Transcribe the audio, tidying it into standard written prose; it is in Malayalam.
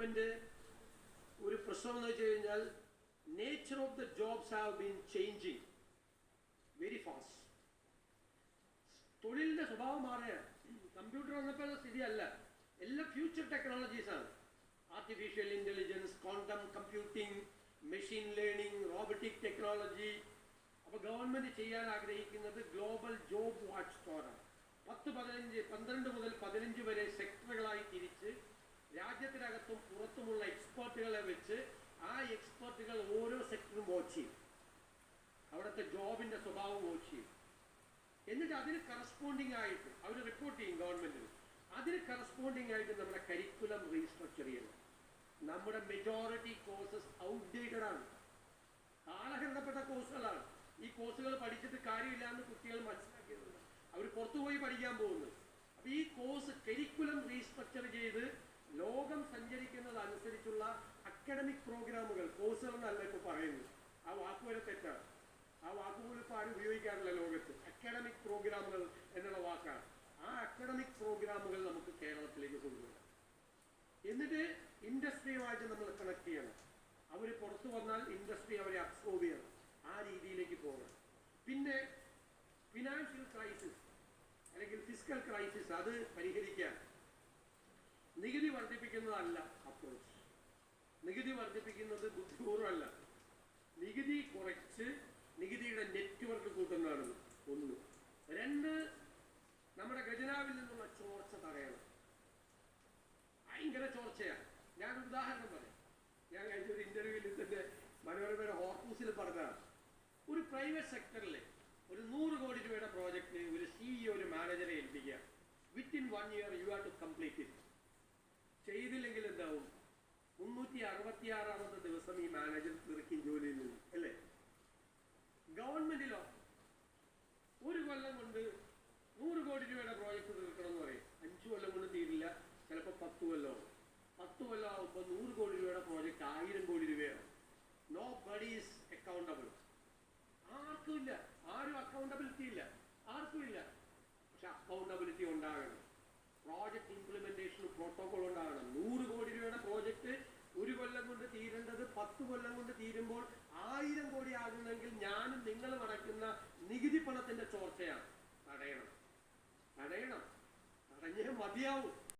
ഗവൺമെൻറ് ഒരു പ്രശ്നം എന്ന് വെച്ച് കഴിഞ്ഞാൽ nature of the jobs have been changing very fast. തൊഴിലിൻ്റെ സ്വഭാവം മാറുകയാണ്. കമ്പ്യൂട്ടർ വന്നപ്പോൾ സ്ഥിതിയല്ല, എല്ലാം ഫ്യൂച്ചർ ടെക്നോളജീസാണ്. Artificial intelligence, quantum computing, machine learning, robotic technology. അപ്പോൾ ഗവൺമെൻറ് ചെയ്യാൻ ആഗ്രഹിക്കുന്നത് ഗ്ലോബൽ ജോബ് വാച്ച് സ്റ്റോറാണ്. 12 മുതൽ 15 വരെ സെക്ടറുകളായി തിരിച്ച് രാജ്യത്തിനകത്തും പുറത്തുമുള്ള എക്സ്പേർട്ടുകളെ വെച്ച് ആ എക്സ്പേർട്ടുകൾ ഓരോ സെക്ടറും വാച്ച് ചെയ്യും, അവിടുത്തെ ജോബിൻ്റെ സ്വഭാവം വാച്ച് ചെയ്യും. എന്നിട്ട് അതിന് കറസ്പോണ്ടിങ് ആയിട്ട് അവർ റിപ്പോർട്ട് ചെയ്യും ഗവൺമെൻറ്റിന്. അതിന് കറസ്പോണ്ടിങ് ആയിട്ട് നമ്മുടെ കരിക്കുലം റീസ്ട്രക്ചർ ചെയ്യണം. നമ്മുടെ മെജോറിറ്റി കോഴ്സസ് ഔട്ട്ഡേറ്റഡ് ആണ്, കാലഹരണപ്പെട്ട കോഴ്സുകളാണ്. ഈ കോഴ്സുകൾ പഠിച്ചിട്ട് കാര്യമില്ല എന്ന് കുട്ടികൾ മനസ്സിലാക്കിയിട്ടുണ്ട്. അവർ പുറത്തുപോയി പഠിക്കാൻ പോകുന്നത്. അപ്പോൾ ഈ കോഴ്സ് കരിക്കുലം റീസ്ട്രക്ചർ ചെയ്ത് ലോകം സഞ്ചരിക്കുന്നതനുസരിച്ചുള്ള അക്കാഡമിക് പ്രോഗ്രാമുകൾ, കോഴ്സുകൾ എന്നല്ല ഇപ്പോൾ പറയുന്നത്. ആ വാക്കുവരെ തെറ്റാണ്. ആ വാക്കുപോലും ഇപ്പോൾ ആരും ഉപയോഗിക്കാറില്ല ലോകത്ത്. അക്കാഡമിക് പ്രോഗ്രാമുകൾ എന്നുള്ള വാക്കാണ്. ആ അക്കാഡമിക് പ്രോഗ്രാമുകൾ നമുക്ക് കേരളത്തിലേക്ക് കൊണ്ടുവരാം. എന്നിട്ട് ഇൻഡസ്ട്രിയുമായിട്ട് നമ്മൾ കണക്ട് ചെയ്യണം. അവർ പുറത്തു വന്നാൽ ഇൻഡസ്ട്രി അവരെ അബ്സോർബ് ചെയ്യണം. ആ രീതിയിലേക്ക് പോകണം. പിന്നെ ഫിനാൻഷ്യൽ ക്രൈസിസ് അല്ലെങ്കിൽ ഫിസ്ക്കൽ ക്രൈസിസ്, അത് പരിഹരിക്കാൻ നികുതി വർദ്ധിപ്പിക്കുന്നതല്ല അപ്രോച്ച്. നികുതി വർദ്ധിപ്പിക്കുന്നത് ബുദ്ധിപൂർവ്വമല്ല. നികുതി കുറച്ച് നികുതിയുടെ നെറ്റ്വർക്ക് കൂട്ടുന്നതാണ് ഒന്ന്. 2, നമ്മുടെ ഖജനാവിൽ നിന്നുള്ള ചോർച്ച തടയണം. ഭയങ്കര ചോർച്ചയാണ്. ഞാനൊരു ഉദാഹരണം പറയാം. ഞാൻ കഴിഞ്ഞൊരു ഇൻ്റർവ്യൂവിൽ തന്നെ മനോരമയുടെ ഹോർക്കൂസിൽ പറഞ്ഞതാണ്. ഒരു പ്രൈവറ്റ് സെക്ടറിൽ ഒരു 100 കോടി രൂപയുടെ പ്രോജക്റ്റ് ഒരു CEO ഒരു മാനേജറെ ഏൽപ്പിക്കുക. Within 1 year you have to complete it. ചെയ്തില്ലെങ്കിൽ എന്താവും? 366ാമത്തെ ദിവസം ഈ മാനേജർ തീർക്കും ജോലിയിൽ നിന്ന്, അല്ലേ? ഗവൺമെന്റിലോ 1 കൊല്ലം കൊണ്ട് 100 കോടി രൂപയുടെ പ്രോജക്റ്റ് തീർക്കണം എന്ന് പറയും. 5 കൊല്ലം കൊണ്ട് തീരില്ല, ചിലപ്പോൾ 10 കൊല്ലമാണ്. 10 കൊല്ലം ആകുമ്പോൾ 100 കോടി രൂപയുടെ പ്രോജക്റ്റ് 1000 കോടി രൂപയാണ്. Nobody is accountable. ആർക്കുമില്ല, ആരും അക്കൗണ്ടബിലിറ്റി ഇല്ല, ആർക്കുമില്ല. പക്ഷെ അക്കൗണ്ടബിലിറ്റി ഉണ്ടാകണം. പ്രോജക്റ്റ് ഇംപ്ലിമെന്റേഷൻ പ്രോട്ടോകോൾ ഉണ്ടാകണം. 100 കോടി രൂപയുടെ പ്രോജക്റ്റ് 1 കൊല്ലം കൊണ്ട് തീരേണ്ടത് 10 കൊല്ലം കൊണ്ട് തീരുമ്പോൾ 1000 കോടി ആകുന്നെങ്കിൽ ഞാനും നിങ്ങളും അടയ്ക്കുന്ന നികുതി പണത്തിന്റെ ചോർച്ചയാണ്. തടയണം, തടയണം, തടഞ്ഞേ മതിയാവും.